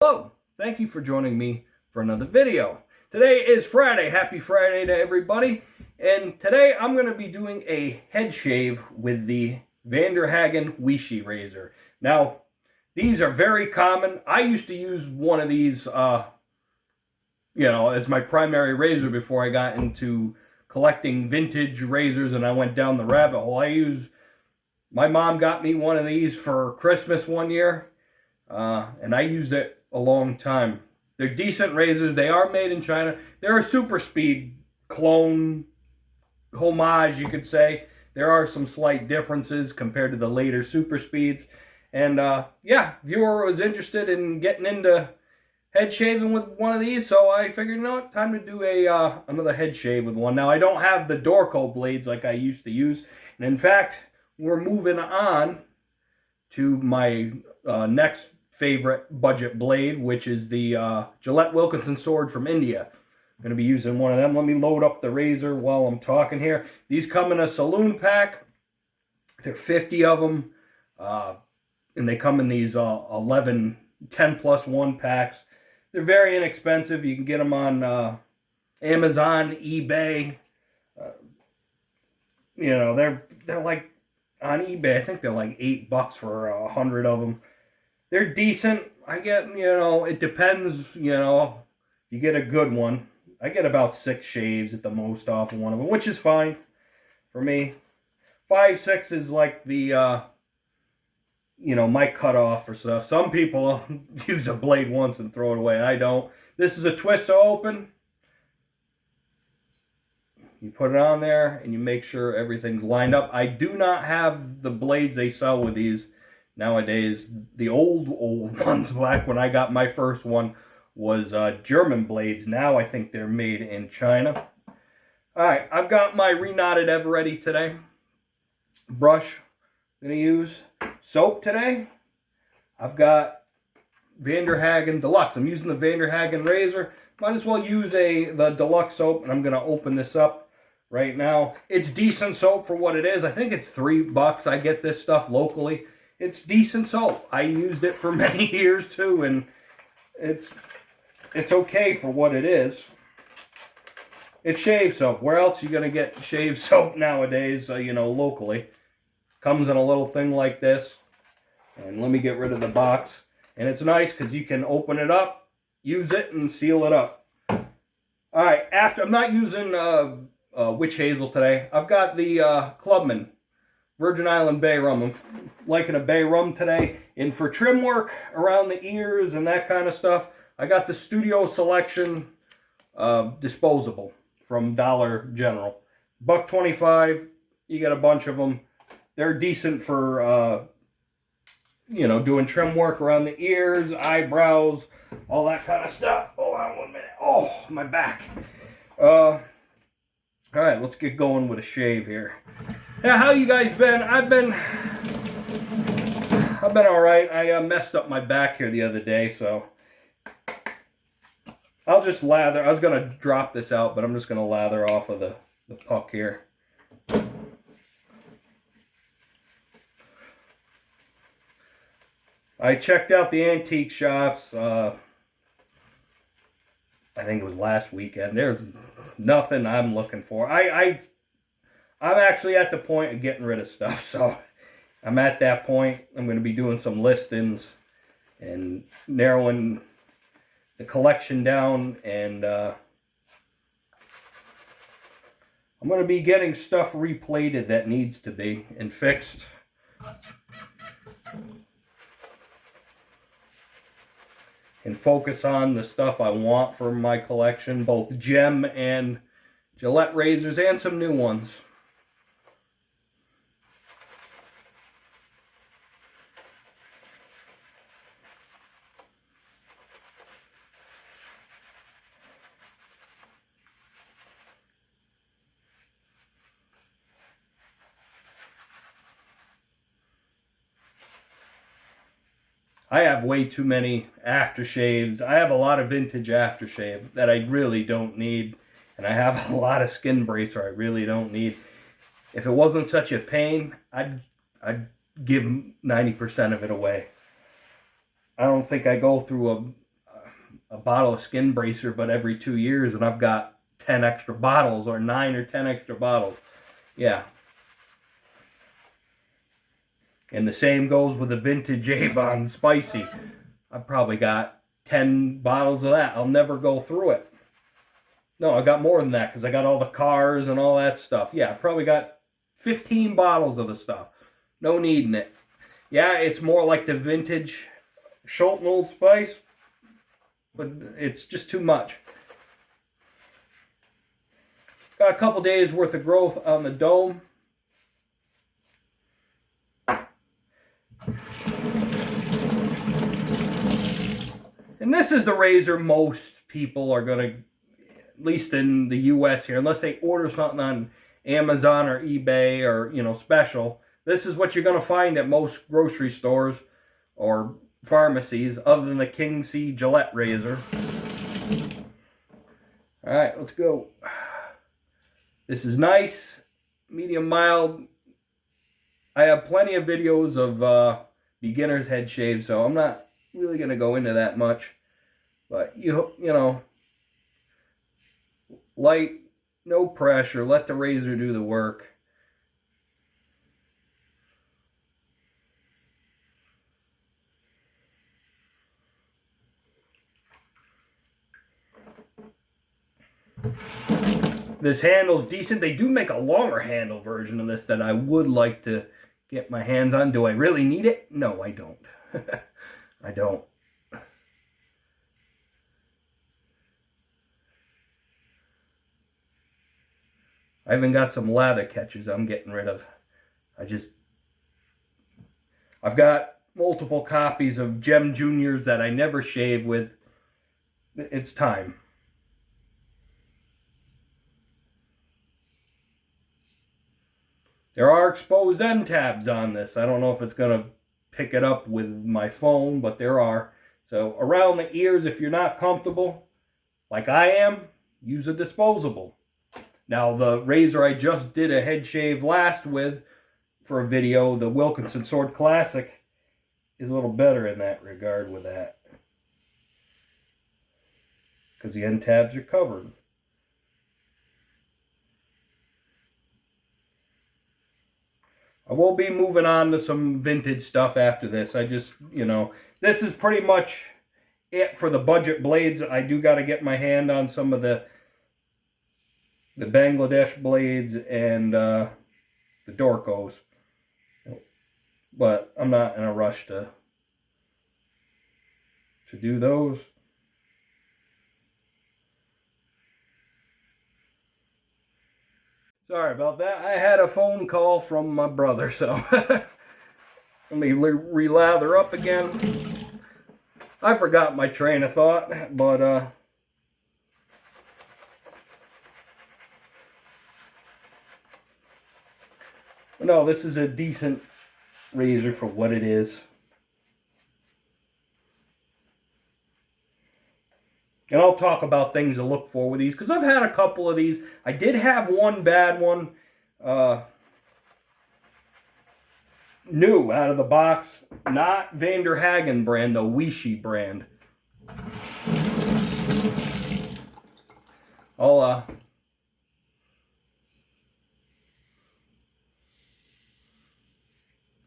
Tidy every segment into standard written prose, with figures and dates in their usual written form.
Hello, thank you for joining me for another video. Today is Friday. Happy Friday to everybody. And today I'm going to be doing a head shave with the Hagen Weishi razor. Now, these are very common. I used to use one of these, as my primary razor before I got into collecting vintage razors and I went down the rabbit hole. My mom got me one of these for Christmas one year, and I used it a long time. They're decent razors. They are made in China. They're a super speed clone, homage, you could say. There are some slight differences compared to the later super speeds. And viewer was interested in getting into head shaving with one of these, so I figured, you know what, time to do another head shave with one. Now, I don't have the Dorco blades like I used to use. And in fact, we're moving on to my next favorite budget blade, which is the Gillette Wilkinson sword from India. I'm going to be using one of them. Let me load up the razor while I'm talking here. These come in a saloon pack. There are 50 of them, and they come in these 11, 10 plus 1 packs. They're very inexpensive. You can get them on Amazon, eBay. They're like on eBay. I think they're like $8 for 100 of them. They're decent. I get, it depends, you get a good one. I get about 6 shaves at the most off of one of them, which is fine for me. 5, 6 is like the, my cutoff for stuff. Some people use a blade once and throw it away. I don't. This is a twist to open. You put it on there and you make sure everything's lined up. I do not have the blades they sell with these nowadays. The old ones, back when I got my first one, was German blades. Now I think they're made in China. Alright, I've got my reknotted Everready today. Brush I'm going to use. Soap today. I've got Hagen Deluxe. I'm using the Hagen razor. Might as well use the Deluxe soap, and I'm going to open this up right now. It's decent soap for what it is. I think it's $3. I get this stuff locally. It's decent soap. I used it for many years too, and it's okay for what it is. It's shave soap. Where else are you gonna get shave soap nowadays? Locally. Comes in a little thing like this. And let me get rid of the box. And it's nice because you can open it up, use it, and seal it up. All right. I'm not using witch hazel today. I've got the Clubman Virgin Island Bay Rum. I'm liking a Bay Rum today. And for trim work around the ears and that kind of stuff, I got the Studio Selection disposable from Dollar General. $1.25. You get a bunch of them. They're decent for, doing trim work around the ears, eyebrows, all that kind of stuff. Hold on 1 minute. Oh, my back. All right, let's get going with a shave here. Yeah, how you guys been? I've been all right. I messed up my back here the other day, so I'll just lather. I was gonna drop this out, but I'm just gonna lather off of the puck here. I checked out the antique shops. I think it was last weekend. There's nothing I'm looking for. I'm actually at the point of getting rid of stuff, so I'm at that point. I'm going to be doing some listings and narrowing the collection down, and I'm going to be getting stuff replated that needs to be and fixed. And focus on the stuff I want for my collection, both gem and Gillette razors, and some new ones. I have way too many aftershaves. I have a lot of vintage aftershave that I really don't need. And I have a lot of skin bracer I really don't need. If it wasn't such a pain, I'd give 90% of it away. I don't think I go through a bottle of Skin Bracer, but every 2 years, and I've got 10 extra bottles, or 9 or 10 extra bottles. Yeah. And the same goes with the vintage Avon Spicy. I've probably got 10 bottles of that. I'll never go through it. No, I got more than that because I got all the cars and all that stuff. Yeah, I probably got 15 bottles of the stuff. No need in it. Yeah, it's more like the vintage Schulten Old Spice, but it's just too much. Got a couple days worth of growth on the dome. And this is the razor most people are going to, at least in the US here, unless they order something on Amazon or eBay or, you know, special. This is what you're going to find at most grocery stores or pharmacies, other than the King C Gillette razor. All right, let's go. This is nice, medium mild. I have plenty of videos of beginner's head shave, so I'm not really going to go into that much. But, you know, light, no pressure, let the razor do the work. This handle's decent. They do make a longer handle version of this that I would like to get my hands on. Do I really need it? No, I don't. I don't. I even got some lather catches I'm getting rid of. I've got multiple copies of Gem Juniors that I never shave with. It's time. There are exposed end tabs on this. I don't know if it's going to pick it up with my phone, but there are. So around the ears, if you're not comfortable, like I am, use a disposable. Now, the razor I just did a head shave last with for a video, the Wilkinson Sword Classic, is a little better in that regard with that. Because the end tabs are covered. I will be moving on to some vintage stuff after this. I just, you know, this is pretty much it for the budget blades. I do got to get my hand on some of the Bangladesh blades and the Dorcos. But I'm not in a rush to do those. Sorry about that. I had a phone call from my brother, so let me relather up again. I forgot my train of thought, but no, this is a decent razor for what it is. And I'll talk about things to look for with these, because I've had a couple of these. I did have one bad one. New, out of the box. Not Vander Hagen brand, the Weishi brand. I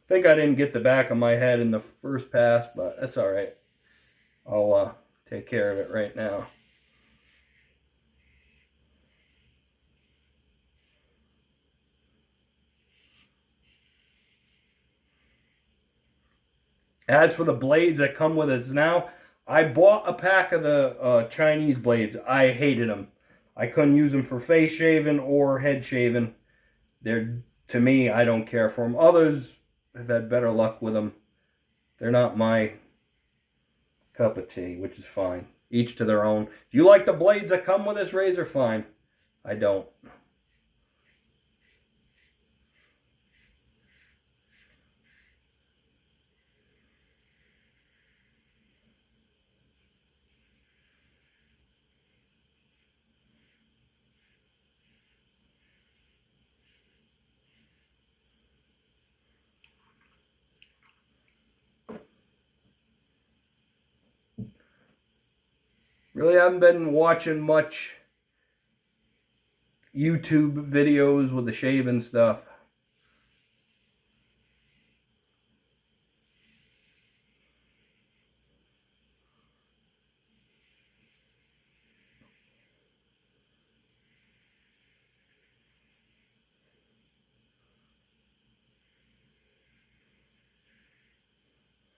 think I didn't get the back of my head in the first pass, but that's alright. I'll take care of it right now. As for the blades that come with it now, I bought a pack of the Chinese blades. I hated them. I couldn't use them for face shaving or head shaving. To me, I don't care for them. Others have had better luck with them. They're not my cup of tea, which is fine. Each to their own. If you like the blades that come with this razor, fine. I don't. Really haven't been watching much YouTube videos with the shaving stuff.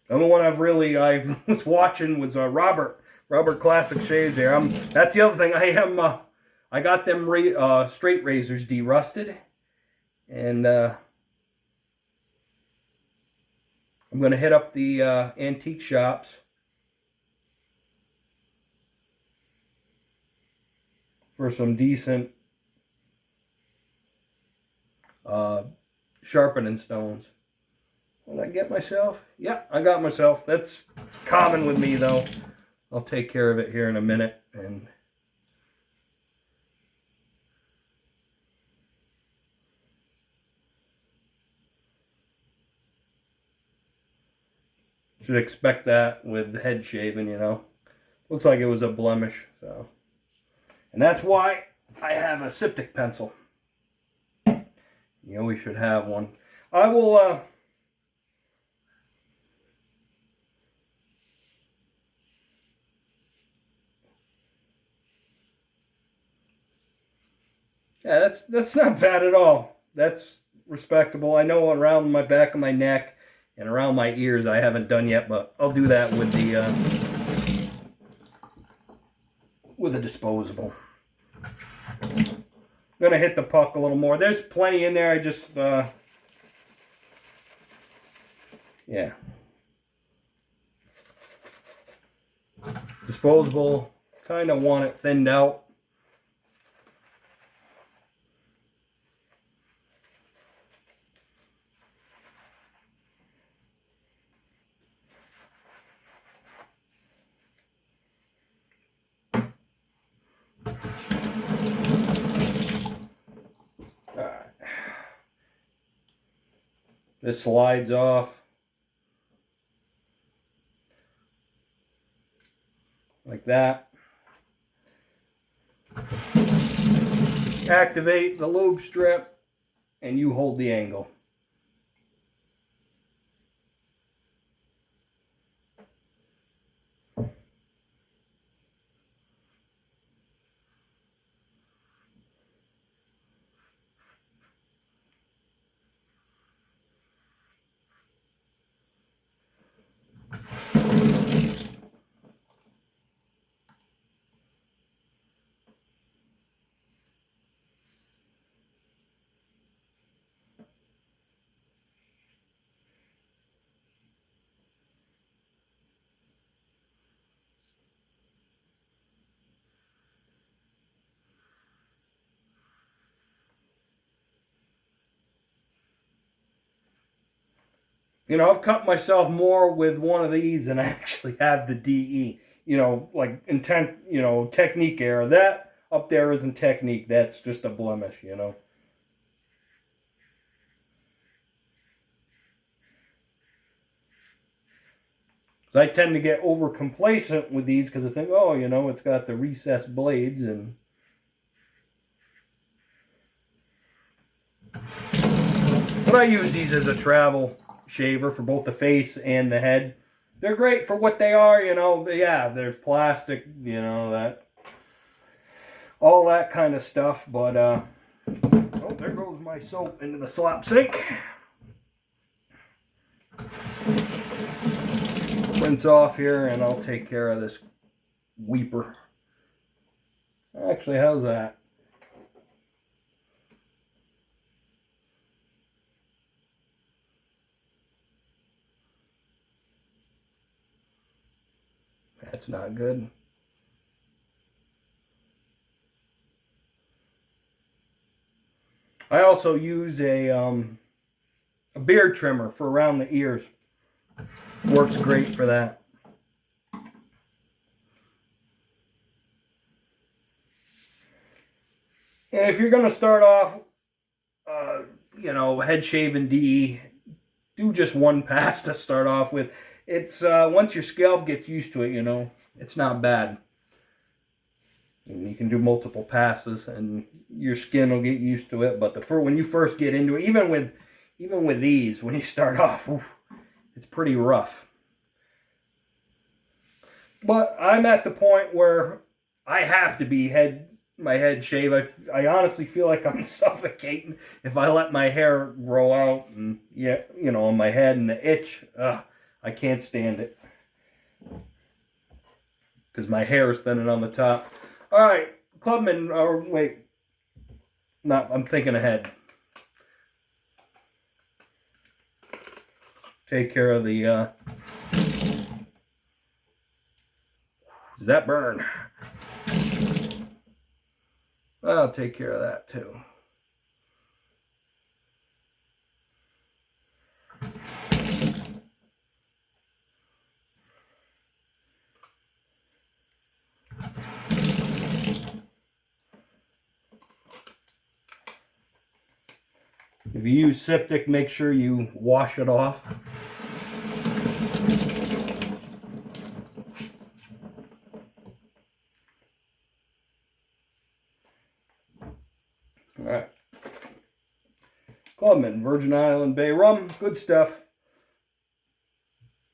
The only one I was watching was Robert Classic Shaves here. That's the other thing. I got them straight razors derusted, and I'm gonna hit up the antique shops for some decent sharpening stones. What did I get myself? Yeah, I got myself. That's common with me, though. I'll take care of it here in a minute. And should expect that with head shaving, you know. Looks like it was a blemish, so. And that's why I have a Siptic pencil. You always should have one. I will, yeah, that's not bad at all. That's respectable. I know around my back of my neck and around my ears I haven't done yet, but I'll do that with the disposable. I'm gonna hit the puck a little more. There's plenty in there. I just yeah. Disposable. Kind of want it thinned out. This slides off like that. Activate the lube strip and you hold the angle. You know, I've cut myself more with one of these than I actually have the DE. You know, like intent, you know, technique error. That up there isn't technique. That's just a blemish, you know. So I tend to get over complacent with these because I think, oh, you know, it's got the recessed blades and. But I use these as a travel shaver for both the face and the head. They're great for what they are, you know. Yeah, there's plastic, you know, that all that kind of stuff. But oh, there goes my soap into the slop sink. Rinse off here, and I'll take care of this weeper. Actually, how's that? That's not good. I also use a beard trimmer for around the ears. Works great for that. And if you're going to start off, you know, head shaving DE, do just one pass to start off with. It's once your scalp gets used to it, you know, it's not bad. And you can do multiple passes, and your skin will get used to it. But when you first get into it, even with these, when you start off, oof, it's pretty rough. But I'm at the point where I have to be my head shaved. I honestly feel like I'm suffocating if I let my hair grow out, and on my head, and the itch. I can't stand it because my hair is thinning on the top. All right, Clubman, or wait, I'm thinking ahead. Take care of the, does that burn? I'll take care of that too. If you use Septic, make sure you wash it off. All right. Clubman, Virgin Island Bay Rum, good stuff.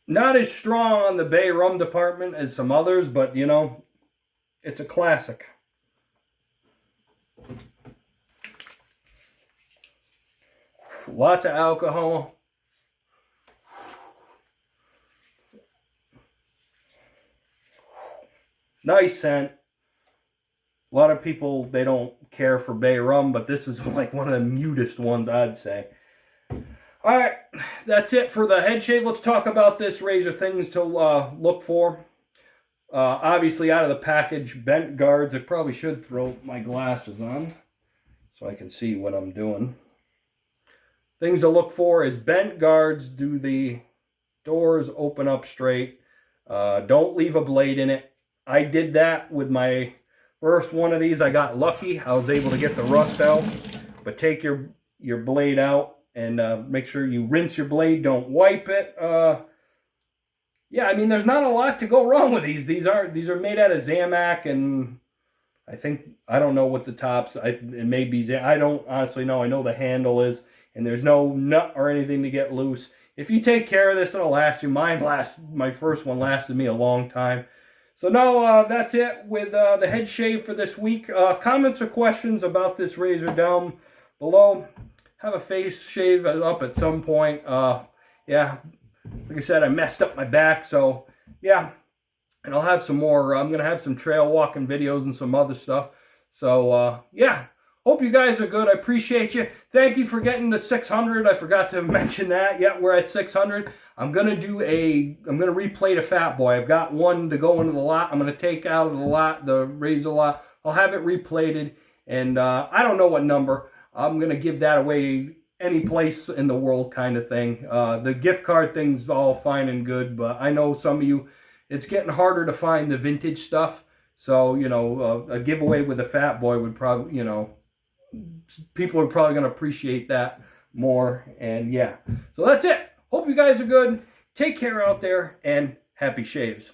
Not as strong on the Bay Rum department as some others, but it's a classic. Lots of alcohol. Nice scent. A lot of people, they don't care for Bay Rum, but this is like one of the mutest ones, I'd say. All right, that's it for the head shave. Let's talk about this razor, things to look for. Obviously, out of the package, bent guards. I probably should throw my glasses on so I can see what I'm doing. Things to look for is bent guards. Do the doors open up straight? Don't leave a blade in it. I did that with my first one of these. I got lucky. I was able to get the rust out. But take your blade out and make sure you rinse your blade. Don't wipe it. Yeah, I mean, there's not a lot to go wrong with these. These are made out of Zamac, and I don't know what the tops. It may be. I don't honestly know. I know the handle is. And there's no nut or anything to get loose. If you take care of this, it'll last you. My first one lasted me a long time. So no, that's it with the head shave for this week. Comments or questions about this razor down below. Have a face shave up at some point. Yeah, like I said, I messed up my back. So yeah, and I'll have some more. I'm going to have some trail walking videos and some other stuff. So yeah. Hope you guys are good. I appreciate you. Thank you for getting to 600. I forgot to mention that. Yeah, we're at 600. I'm going to replate a Fat Boy. I've got one to go into the lot. I'm going to take out of the lot, the razor lot. I'll have it replated. And I don't know what number. I'm going to give that away any place in the world kind of thing. The gift card thing's all fine and good. But I know some of you, it's getting harder to find the vintage stuff. So, a giveaway with a Fat Boy would probably, people are probably going to appreciate that more. And yeah, so that's it. Hope you guys are good. Take care out there, and happy shaves.